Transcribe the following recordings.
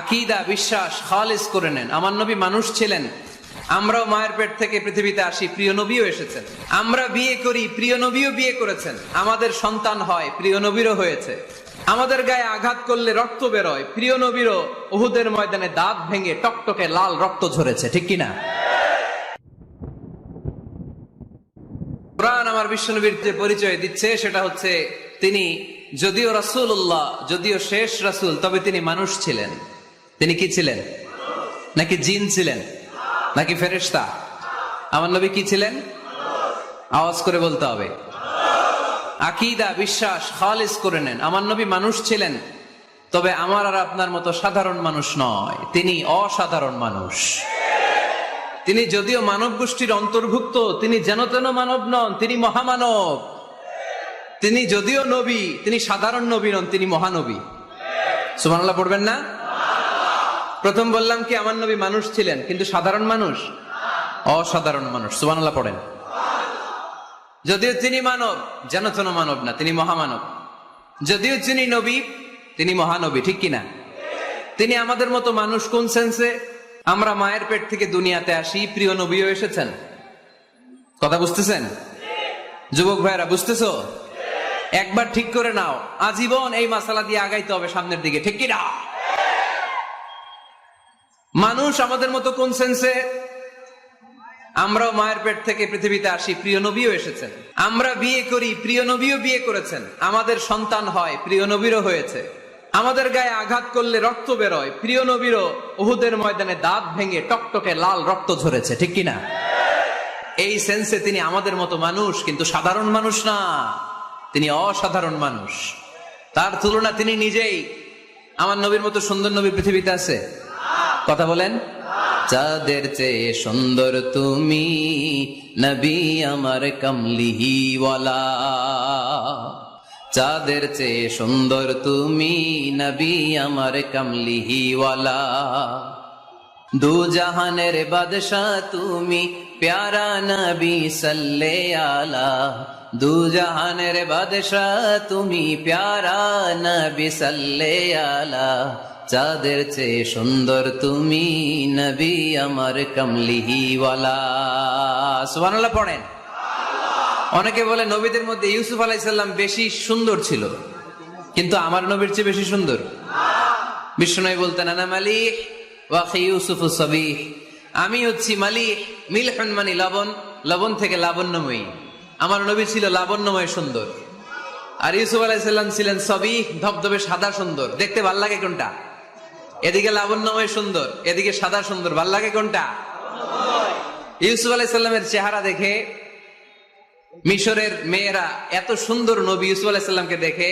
আকীদা বিশ্বাস খালিস করে নেন। আমার নবী মানুষ ছিলেন, আমরাও মায়ের পেট থেকে পৃথিবীতে আসি, প্রিয় নবীও এসেছেন। আমরা বিয়ে করি, প্রিয় নবীও বিয়ে করেছেন। আমাদের সন্তান হয়, প্রিয় নবীরও হয়েছে। আমাদের গায়ে আঘাত করলে রক্ত বেরোয়, প্রিয় নবীরও উহুদের ময়দানে দাঁত ভেঙে টকটকে লাল রক্ত ঝরেছে, ঠিক কিনা? কোরআন আমার বিশ্বনবীর যে পরিচয় দিচ্ছে সেটা হচ্ছে তিনি যদিও রাসূলুল্লাহ, যদিও শেষ রাসূল, তবে তিনি মানুষ ছিলেন। তিনি কি ছিলেন? নাকি জিন ছিলেন, নাকি ফেরেশতা? আমার নবী কি ছিলেন? আওয়াজ করে বলতে হবে। আকীদা বিশ্বাস খালিস করে নেন। আমার নবী মানুষ ছিলেন, তবে আমার আর আপনার মতো সাধারণ মানুষ নয়, তিনি অসাধারণ মানুষ। তিনি যদিও মানব গোষ্ঠীর অন্তর্ভুক্ত, তিনি যেন তেন মানব নন, তিনি মহামানব। তিনি যদিও নবী, তিনি সাধারণ নবী নন, তিনি মহানবী। সুবহানাল্লাহ পড়বেন না? প্রথম বললাম কি আমার নবী মানুষ ছিলেন, কিন্তু সাধারণ মানুষ, অসাধারণ মানুষ। সুবহানাল্লাহ পড়েন। যদিও তিনি মানব, যেন তেন মানব না, তিনি মহামানব। যদিও তিনি নবী, তিনি মহানবী, ঠিক কিনা? তিনি আমাদের মতো মানুষ কোন সেন্সে? আমরা মায়ের পেট থেকে দুনিয়াতে আসি, প্রিয় নবীও এসেছেন। কথা বুঝতেছেন? যুবক ভাইরা বুঝতেছো? একবার ঠিক করে নাও, আজীবন এই মাসালা দিয়ে আগাইতে হবে সামনের দিকে, ঠিক কিনা? মানুষ আমাদের মতো কোন সেন্সে? আমরাও মায়ের পেট থেকে পৃথিবীতে আসি, প্রিয় নবীও এসেছেন। আমরা বিয়ে করি, প্রিয় নবীও বিয়ে করেছেন। আমাদের সন্তান হয়, প্রিয় নবীরও হয়েছে। আমাদের গায়ে আঘাত করলে রক্ত বেরোয়, প্রিয় নবীরও উহুদের ময়দানে দাঁত ভেঙে টকটকে লাল রক্ত ঝরেছে, ঠিক কিনা? এই সেন্সে তিনি আমাদের মতো মানুষ, কিন্তু সাধারণ মানুষ না, তিনি অসাধারণ মানুষ। তার তুলনা তিনি নিজেই। আমার নবীর মতো সুন্দর নবী পৃথিবীতে আছে? কথা বলেন। চাঁদের চেয়ে সুন্দর তুমি, নবী আমার কামলিওয়ালা। চাঁদের চেয়ে সুন্দর তুমি, নবী আমার কামলিওয়ালা। দু জাহানের বাদশাহ তুমি, প্যারা নবী সাল্লে আলা। দু জাহানের বাদশাহ তুমি, প্যারা নবী সাল্লে আলা। চাঁদের চেয়ে সুন্দর তুমি, নবী আমার কামলিওয়ালা। সুবহানাল্লাহ পড়েন। অনেকে বলে নবীদের মধ্যে ইউসুফ আলাইহিস সালাম বেশি সুন্দর ছিল, কিন্তু আমার নবীর চেয়ে বেশি সুন্দর? বিষ্ণু বলতেন আনা মালিহ ওয়া আখি ইউসুফ সাবিহ। আমি হচ্ছি মালিহ, মিলহুন মানে লবণ, লবণ থেকে লাবণ্যময়ী। আমার নবী ছিল লাবণ্যময় সুন্দর, আর ইউসুফ আলাইহিস সালাম ছিলেন সাবিহ, ধবধবে সাদা সুন্দর। দেখতে ভাল লাগে কোনটা? এদিকে লাবণ্যময় সুন্দর, এদিকে সাদা সুন্দর, ভাল লাগে কোনটা? ইউসুফ আলাইহিস সালামের চেহারা দেখে মিশরের মেয়েরা এত সুন্দর নবী ইউসুফ আলাইহিস সালামকে দেখে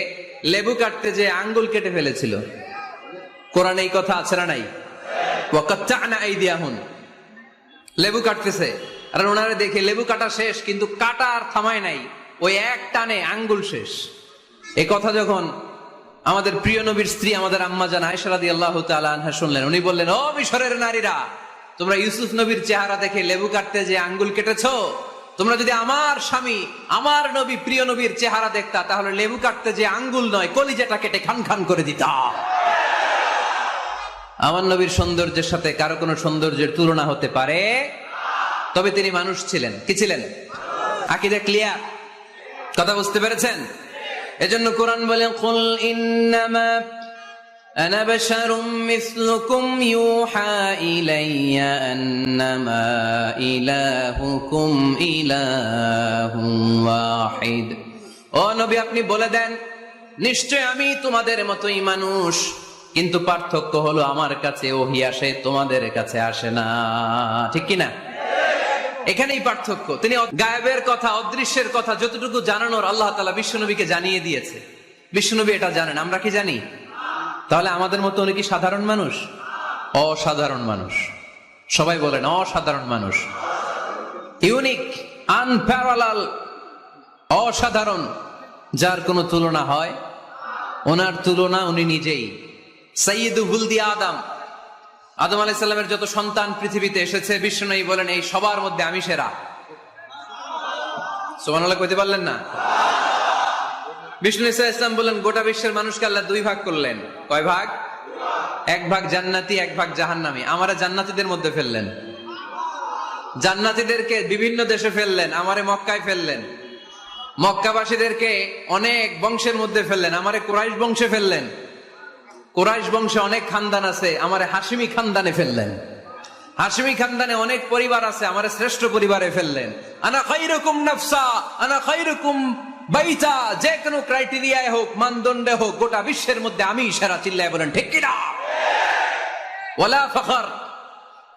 লেবু কাটতে যে আঙ্গুল কেটে ফেলেছিল। কোরআনে এই কথা আছে না নাই? ওয়া কাত্তা'না আইদিয়াহুন। লেবু কাটতেছে, আর ওনারে দেখে লেবু কাটা শেষ, কিন্তু কাটা আর থামায় নাই, ওই এক টানে আঙ্গুল শেষ। এই কথা যখন আমাদের প্রিয় নবীর স্ত্রী আমাদের আম্মা জান আয়েশা রাদিয়াল্লাহু তাআলা আনহা শুনলেন, উনি বললেন, ও মিশরের নারীরা, তোমরা ইউসুফ নবীর চেহারা দেখে লেবু কাটতে যে আঙ্গুল কেটেছো, তোমরা যদি আমার স্বামী আমার নবী প্রিয় নবীর চেহারা দেখতা, তাহলে লেবু কাটতে যে আঙ্গুল নয়, কলিজাটা কেটে খান খান করে দিতা। আমার নবীর সৌন্দর্যের সাথে কারো কোনো সৌন্দর্যের তুলনা হতে পারে? তবে তিনি মানুষ ছিলেন। কি ছিলেন? আকীদা ক্লিয়ার? কথা বুঝতে পেরেছেন? এজন্য কোরআন বলে, কুল ইন্নামা আনা বাশারুম মিসলুকুম ইউহা ইলাইয়া আন্নামা ইলাহুকুম ইলাহুম ওয়াহিদ। ও নবী, আপনি বলে দেন, নিশ্চয় আমি তোমাদের মতোই মানুষ, কিন্তু পার্থক্য হলো আমার কাছে ওহী আসে, তোমাদের কাছে আসে না, ঠিক কিনা? এখানেই পার্থক্য। তিনি গায়েবের কথা, অদৃশ্যের কথা যতটুকু জানানোর আল্লাহ তাআলা বিশ্বনবীকে জানিয়ে দিয়েছে। বিশ্বনবী এটা জানেন, আমরা কি জানি? তাহলে আমাদের মতো উনি কি সাধারণ মানুষ? অসাধারণ মানুষ। সবাই বলেন অসাধারণ মানুষ। ইউনিক, আনপ্যারালাল, অসাধারণ, যার কোনো তুলনা হয়? ওনার তুলনা উনি নিজেই। সাইয়্যিদু ওয়ালদি আদম, আদম আলাইহিস সালামের যত সন্তান পৃথিবীতে এসেছে, বিশ্বনবী বলেন এই সবার মধ্যে আমি সেরা। সুবহানাল্লাহ কইতে পারলেন না? বিষ্ণু ইসা ইসলাম বলেন, গোটা বিশ্বের মানুষকে আল্লাহ দুই ভাগ করলেন। কয় ভাগ? এক ভাগ জান্নাতি, এক ভাগ জাহান্নামী। আমারে জান্নাতীদের মধ্যে ফেললেন, জান্নাতীদেরকে বিভিন্ন দেশে ফেললেন, আমারে মক্কায় ফেললেন। মক্কাবাসীদেরকে অনেক বংশের মধ্যে ফেললেন, আমারে কুরাইশ বংশে ফেললেন। কুরাইশ বংশে অনেক খানদান আছে, আমারে হাশিমি খানদানে ফেললেন। হাশিমি খানদানে অনেক পরিবার আছে, আমারে শ্রেষ্ঠ পরিবারে ফেললেন। আনা খায়রুকুম নাফসা, আনা খায়রুকুম বাইতা, যে কোনো ক্রাইটেরিয়ায় হোক, মানদণ্ডে হোক, গোটা বিশ্বের মধ্যে আমি সেরা। চিল্লায় বলেন ঠিক কিনা? ওয়ালা ফখর।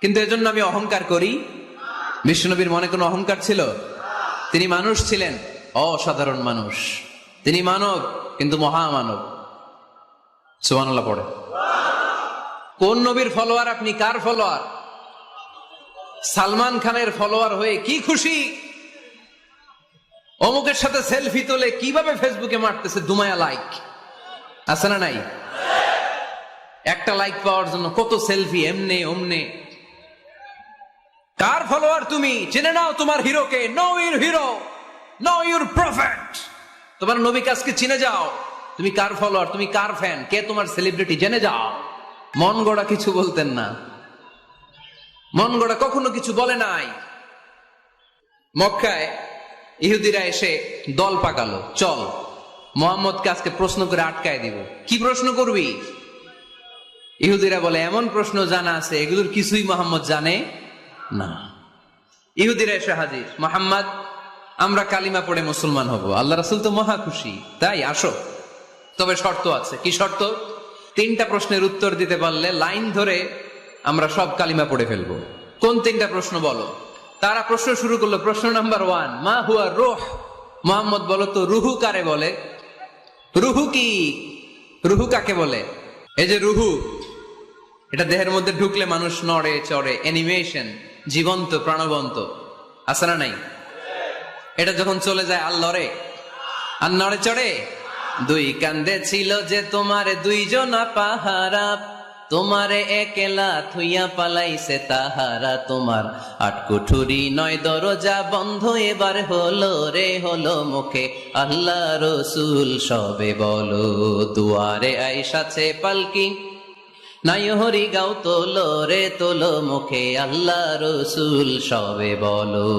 কিন্তু এজন্য আমি অহংকার করি? বিশ্বনবীর মনে কোনো অহংকার ছিল? তিনি মানুষ ছিলেন, অসাধারণ মানুষ। তিনি মানব, কিন্তু মহামানব। সুবহানাল্লাহ পড়ে। কোন নবীর ফলোয়ার আপনি? কার ফলোয়ার? সালমান খানের ফলোয়ার হয়ে কি খুশি? অমুকের সাথে সেলফি তোলে কিভাবে ফেসবুকে মারতেছে দুমায়া লাইক, আছে না নাই? একটা লাইক পাওয়ার জন্য কত সেলফি, এমনে ওমনে। কার ফলোয়ার তুমি? জেনে নাও তোমার হিরোকে। Know your hero, know your prophet. তোমার নবীকে আজকে চিনে যাও। তুমি কার ফলোয়ার, তুমি কার ফ্যান, কে তোমার সেলিব্রিটি, জেনে যাও। মন গড়া কিছু বলতেন না, মন গড়া কখনো কিছু বলে নাই। মক্কায় ইহুদিরা এসে দল পাকালো, চল মুহাম্মদকে আজকে প্রশ্ন করে আটকায় দিব। কি প্রশ্ন করবি? ইহুদিরা বলে এমন প্রশ্ন জানা আছে এগুলোর কিছুই মুহাম্মদ জানে না। ইহুদিরা এসে হাজির, মুহাম্মদ আমরা কালিমা পড়ে মুসলমান হব। আল্লাহ রাসূল তো মহা খুশি, তাই আসো, তবে শর্ত আছে। কি শর্ত? 3টা প্রশ্নের উত্তর দিতে পারলে লাইন ধরে আমরা সব কালিমা পড়ে ফেলবো। কোন 3টা প্রশ্ন বলো? তারা প্রশ্ন শুরু করলো। প্রশ্ন নাম্বার 1, মা হুয়া রূহ। মুহাম্মদ বলো তো রুহু কারে বলে? রুহু কি? রুহু কাকে বলে? এই যে রুহু, এটা দেহের মধ্যে ঢুকলে মানুষ নড়ে চড়ে, অ্যানিমেশন, জীবন্ত প্রাণবন্ত, আছে না নাই? এটা যখন চলে যায় আর লড়ে, আর নড়ে চড়ে। 2 কান্দে ছিল যে তোমারে 2 জনা পাহারা, তোমারে একলা থুইয়া পালাইছে তাহারা। তোমার 8 কুঠুরি 9 দরজা বন্ধ, এবার হলো রে হলো মুখে আল্লাহ রসুল সবে বলো। দুয়ারে আইসাছে পালকি, নাই হরি গাও তোলো রে তোলো, মুখে আল্লাহ রসুল সবে বলো।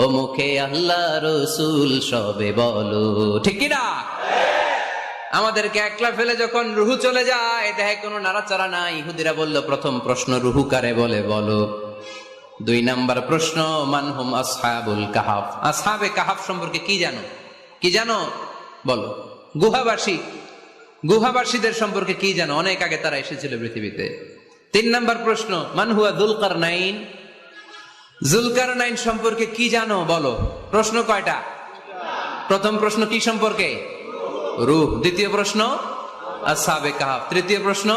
ও মুখে আল্লাহ রসুল সবে বলো। ঠিক কিনা? আমাদেরকে একলা ফেলে যখন রুহু চলে যায়, দেখে কোনো নাড়াচাড়া নাই। ইহুদিরা বলল, প্রথম প্রশ্ন রুহু কারে বলে বলো। 2 নাম্বার প্রশ্ন, মানহুম আসহাবুল কাহাফ। আসহাবে কাহাফ সম্পর্কে কি জানো? কি জানো বলো। গুহাবাসী, গুহাবাসীদের সম্পর্কে কি জানো? অনেক আগে তারা এসেছিল পৃথিবীতে। 3 নাম্বার প্রশ্ন, মান হুয়া যুলকারনাইন। যুলকারনাইন সম্পর্কে কি জানো বলো। প্রশ্ন কয়টা? প্রথম প্রশ্ন কি সম্পর্কে? রূহ। দ্বিতীয় প্রশ্ন আসহাবে কাহাফ। তৃতীয় প্রশ্ন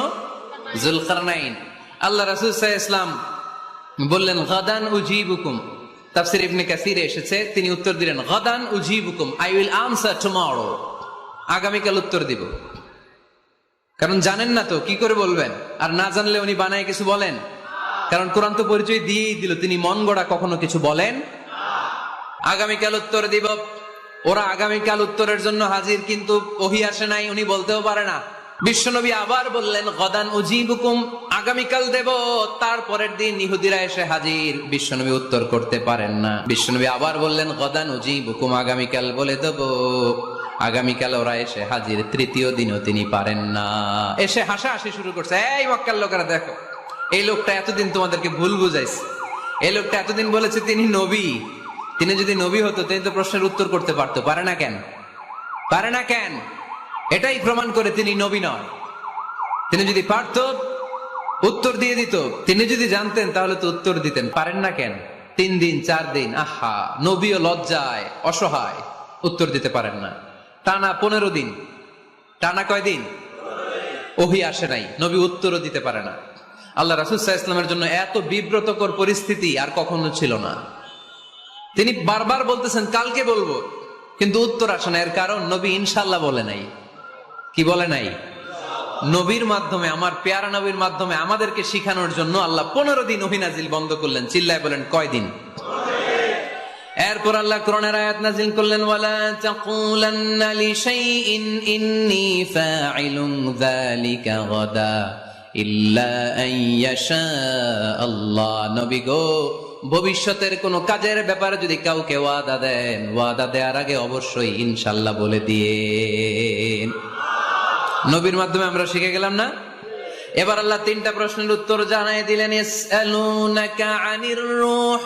যুলকারনাইন। আল্লাহ রাসূল সাল্লাল্লাহু আলাইহি ওয়াসাল্লাম বললেন, গাদান উজিবুকুম। তাফসীর ইবনে কাসিরে এসেছে, তিনি উত্তর দিলেন, গাদান উজিবুকুম, আই উইল আনসার টুমরো। আগামীকাল উত্তর দিব। কারণ জানেন না তো কি করে বলবেন, আর না জানলে উনি বানায় কিছু বলেন? কারণ কোরআন তো পরিচয় দিয়েই দিল, তিনি মন গড়া কখনো কিছু বলেন। আগামীকাল উত্তর দিব। ওরা আগামীকাল উত্তরের জন্য হাজির, কিন্তু ওহী আসে নাই, উনি বলতেও পারে না। বিশ্বনবী আবার বললেন, গদান উজিবুকুম, আগামীকাল দেব। তারপরের দিন ইহুদিরা এসে হাজির, বিশ্বনবী উত্তর করতে পারেন না। বিশ্বনবী আবার বললেন, গদান উজিবুকুম, আগামীকাল বলে দেব। আগামীকাল ওরা এসে হাজির, তৃতীয় দিনও তিনি পারেন না। এসে হাসাহাসি শুরু করছে, এই মক্কার লোকেরা দেখো, এই লোকটা এতদিন তোমাদেরকে ভুল বুঝাইছে। এই লোকটা এতদিন বলেছে তিনি নবী। তিনি যদি নবী হতো তিনি তো প্রশ্নের উত্তর করতে পারতো, পারে না কেন? পারে না কেন? এটাই প্রমাণ করে তিনি নবী নয়। তিনি যদি পারত উত্তর দিয়ে দিত। তিনি যদি জানতেন তাহলে তো উত্তর দিতেন। পারেন না কেন? 3 দিন 4 দিন, আহা, নবীও লজ্জায় অসহায়, উত্তর দিতে পারেন না। টানা 15 দিন। টানা কয় দিন? ওহী আসে নাই, নবী উত্তরও দিতে পারে না। আল্লাহ রাসূল সাল্লাল্লাহু আলাইহি ওয়াসাল্লামের জন্য এত বিব্রতকর পরিস্থিতি আর কখনো ছিল না। তিনি বারবার বলতেছেন কালকে বলবো, কিন্তু উত্তর আসে না। এর কারণ নবী ইনশাআল্লাহ বলে নাই। কি বলে নাই? নবীর মাধ্যমে, আমার পেয়ারা নবীর মাধ্যমে আমাদেরকে শিখানোর জন্য আল্লাহ 15 দিন ওহী নাজিল বন্ধ করলেন। চিল্লায় বলেন কয় দিন? এরপর আল্লাহ কোরআনের আয়াত নাজিল করলেন, ওয়ালা তাকুলান্না লিশাইইন ইন্নী ফাইলুন যালিকা গাদা ইল্লা আন ইয়াশা আল্লাহ। নবী গো, ভবিষ্যতের কোন কাজের ব্যাপারে যদি কাউকে ওয়াদা দেন, ওয়াদা দেওয়ার আগে অবশ্যই ইনশাআল্লাহ বলে দিয়েন। নবীর মাধ্যমে আমরা শিখে গেলাম না? এবার আল্লাহ তিনটা প্রশ্নের উত্তর জানাই দিলেন। ইয়াসআলুনাকা আনির রূহ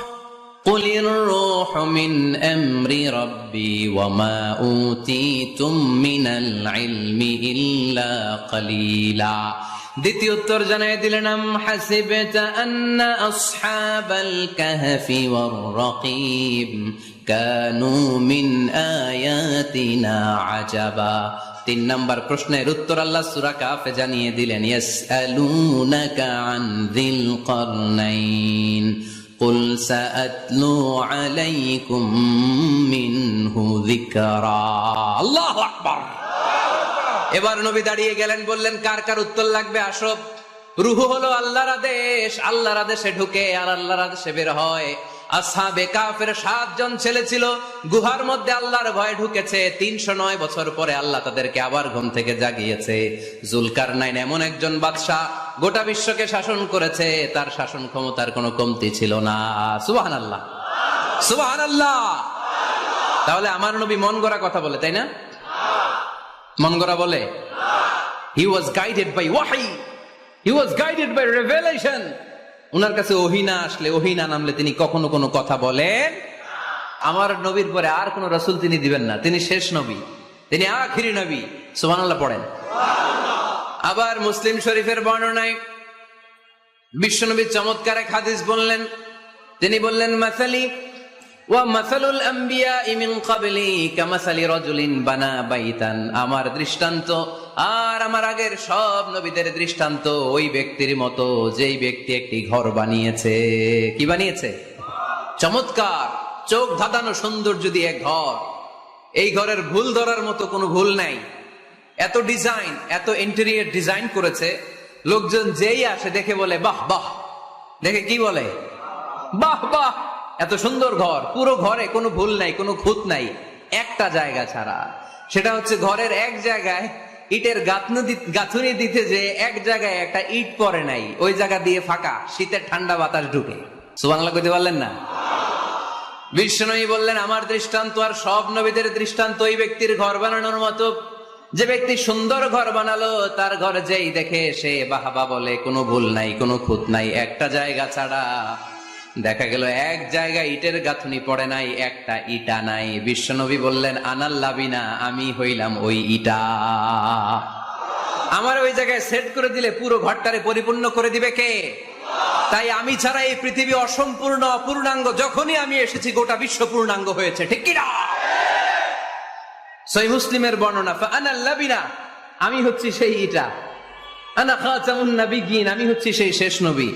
কুলির রূহু মিন আমরি রাব্বি ওয়া মা উতীতুম মিনাল ইলমি ইল্লা কালিলা। দ্বিতীয় উত্তর জানাই দিলেন, আম হাসিবতা আন্না আসহাবাল কাহফি ওয়ার রাকিব কানু মিন আয়াতিনা আজাবা। তিন নম্বর প্রশ্নের উত্তর আল্লাহ সূরা কাফে জানিয়ে দিলেন, ইয়াসআলুনাকা আন যিল কারনাইন কুল সাআতলু আলাইকুম মিনহু যিকরা। আল্লাহু আকবার। এবার নবী দাঁড়িয়ে গেলেন, বললেন কার কার উত্তর লাগবে আসো। রূহ হলো আল্লাহর আদেশ, আল্লাহর আদেশে ঢুকে আর আল্লাহর আদেশে বের হয়। আসহাবে কাফের 7 জন ছেলে ছিল, গুহার মধ্যে আল্লাহর ভয়ে ঢুকেছে। 309 বছর পরে আল্লাহ তাদেরকে আবার ঘুম থেকে জাগিয়েছে। জুলকারনাইন এমন একজন বাদশা, গোটা বিশ্বকে শাসন করেছে, তার শাসন ক্ষমতার কোনো কমতি ছিল না। সুবহানাল্লাহ, সুবহানাল্লাহ। তাহলে আমার নবী মন গড়া কথা বলে, তাই না? মন গড়া বলে? He was guided by wahi, he was guided by revelation. উনার কাছে ওহী না আসলে, ওহী না নামলে তিনি কখনো কোনো কথা বলেন। আমার নবীর পরে আর কোন রাসূল তিনি দিবেন না, তিনি শেষ নবী, তিনি আখিরি নবী। সুবহানাল্লাহ পড়েন। আবার মুসলিম শরীফের বর্ণনায় বিশ্বনবী চমৎকার এক হাদিস বললেন। তিনি বললেন, মাসালি ওয়া মাসালুল আম্বিয়া মিন ক্বাবলি কামাসালি রাজুলিন বানা বাইতান। আমার দৃষ্টান্ত আর আমার আগের সব নবীদের দৃষ্টান্ত ওই ব্যক্তির মতো, যেই ব্যক্তি একটি ঘর বানিয়েছে। কি বানিয়েছে? চমৎকার, চোখ ধাঁধানো সুন্দর যদি এক ঘর, এই ঘরের ভুল ধরার মতো কোনো ভুল নাই। এত ডিজাইন, এত ইন্টেরিয়র ডিজাইন করেছে, লোকজন যেই আসে দেখে বলে বাহ বাহ। দেখে কি বলে? বাহ বাহ। এত সুন্দর ঘর, পুরো ঘরে কোনো ভুল নাই, কোনো খুঁত নাই, একটা জায়গা ছাড়া। সেটা হচ্ছে ঘরের এক জায়গায় ইটের গাঁথুনি দিতে যে এক জায়গায় একটা ইট পড়ে নাই, ওই জায়গা দিয়ে ফাঁকা, শীতের ঠান্ডা বাতাস ঢুকে। সুবহানাল্লাহ কইতে পারলেন না? বিশ্বনবী বললেন, আমার দৃষ্টান্ত আর সব নবীদের দৃষ্টান্ত ওই ব্যক্তির ঘর বানানোর মতো, যে ব্যক্তি সুন্দর ঘর বানালো, তার ঘর যেই দেখে সে বাহবা বলে, কোনো ভুল নাই, কোনো খুঁত নাই, একটা জায়গা ছাড়া। দেখা গেল এক জায়গায় ইটের গাঁথুনি পড়ে নাই, একটা ইটা নাই। বিশ্বনবী বললেন, আনাল লাবিনা, আমি হইলাম ওই ইটা। আমার ওই জায়গায় সেট করে দিলে পুরো ঘরটারে পরিপূর্ণ করে দিবে কে? তাই আমি ছাড়া এই পৃথিবী অসম্পূর্ণ, অপূর্ণাঙ্গ। যখনই আমি এসেছি গোটা বিশ্ব পূর্ণাঙ্গ হয়েছে, ঠিক কিনা? সহিহ মুসলিমের বর্ণনা, ফাআনাল লাবিনা, আমি হচ্ছি সেই ইটা, আনা খাতামুন নাবিয়্যিন, আমি হচ্ছি সেই শেষ নবী।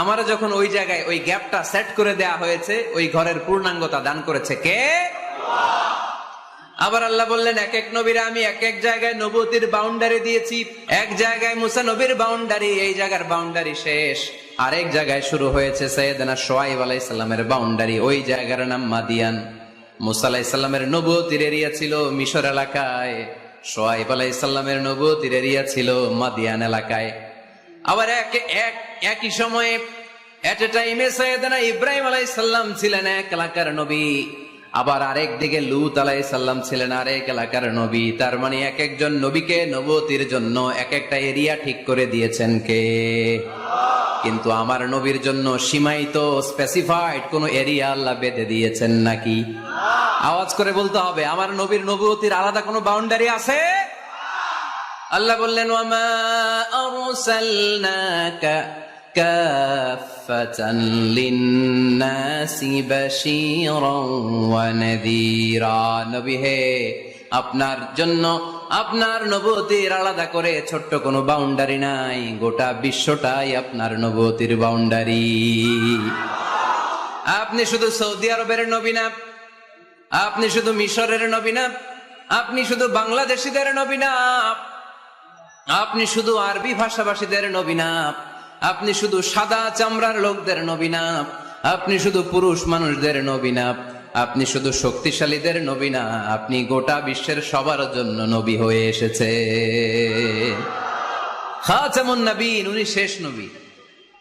আমার যখন ওই জায়গায় ওই গ্যাপটা সেট করে দেয়া হয়েছে, ওই ঘরের পূর্ণাঙ্গতা দান করেছে কে? আবার আল্লাহ বললেন, এক এক নবীরা আমি এক এক জায়গায় নবুয়তির বাউন্ডারি দিয়েছি। এক জায়গায় মুসা নবীর বাউন্ডারি, এই জায়গার বাউন্ডারি শেষ। আরেক জায়গায় শুরু হয়েছে সাইয়েদনা শুআয়ব আলাইহিস সালামের বাউন্ডারি, ওই জায়গার নাম মাদিয়ান। মুসা আলাইহিস সালামের নবুয়তির এরিয়া ছিল মিশর এলাকায়, শুআয়ব আলাইহিস সালামের নবুয়তির এরিয়া ছিল মাদিয়ান এলাকায়। আবার একই সময়ে এট এ টাইমে সাইয়েদনা ইব্রাহিম আলাইহিস সালাম ছিলেন এক এলাকার নবী, আবার আরেক দিকে লূত আলাইহিস সালাম ছিলেন আরেক এলাকার নবী। তার মানে এক একজন নবীকে নবুয়তির জন্য এক একটা এরিয়া ঠিক করে দিয়েছেন কে? কিন্তু আমার নবীর জন্য সীমায়িত, স্পেসিফাইড কোন এরিয়া আল্লাহ বেঁধে দিয়েছেন নাকি? আওয়াজ করে বলতে হবে, আমার নবীর নবুয়তির আলাদা কোনো বাউন্ডারি আছে? আল্লাহ বললেন, ওয়ামা আরসালনাকা কাফাতান লিন্নাসি বাশীরান ওয়া নাযীরা। নবী হে, আপনার জন্য আপনার নবুয়তির আলাদা করে ছোট্ট কোনো বাউন্ডারি নাই, গোটা বিশ্বটাই আপনার নবুয়তির বাউন্ডারি। আপনি শুধু সৌদি আরবের নবী না, আপনি শুধু মিশরের নবী না, আপনি শুধু বাংলাদেশিদের নবী না, আপনি শুধু আরবি ভাষাভাষীদের নবী না, আপনি শুধু সাদা চামড়ার লোকদের নবী না, আপনি শুধু পুরুষ মানুষদের নবী না, আপনি শুধু শক্তিশালীদের নবী না, আপনি গোটা বিশ্বের সবার জন্য নবী হয়ে এসেছে। খাতামুন নবীন, উনি শেষ নবী।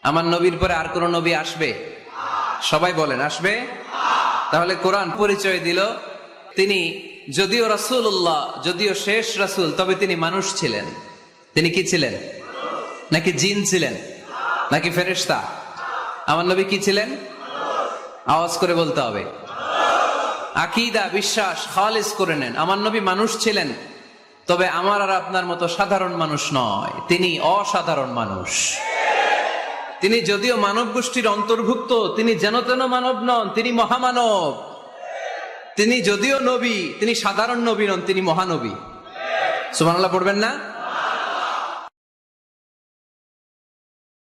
আমার নবীর পরে আর কোন নবী আসবে? সবাই বলেন আসবে। তাহলে কোরআন পরিচয় দিল তিনি যদিও রাসূলুল্লাহ, যদিও শেষ রাসূল, তবে তিনি মানুষ ছিলেন। তিনি কি ছিলেন? নাকি জিন ছিলেন? নাকি ফেরেশতা? আমার নবী কি ছিলেন? আওয়াজ করে বলতে হবে। আকীদা, বিশ্বাস খালিস করে নেন। আমার নবী মানুষ ছিলেন, তবে আমার আর আপনার মতো সাধারণ মানুষ নয়, তিনি অসাধারণ মানুষ। তিনি যদিও মানব গোষ্ঠীর অন্তর্ভুক্ত, তিনি যেন তেন মানব নন, তিনি মহামানব। তিনি যদিও নবী, তিনি সাধারণ নবী নন, তিনি মহানবী। সুবহানাল্লাহ পড়বেন না?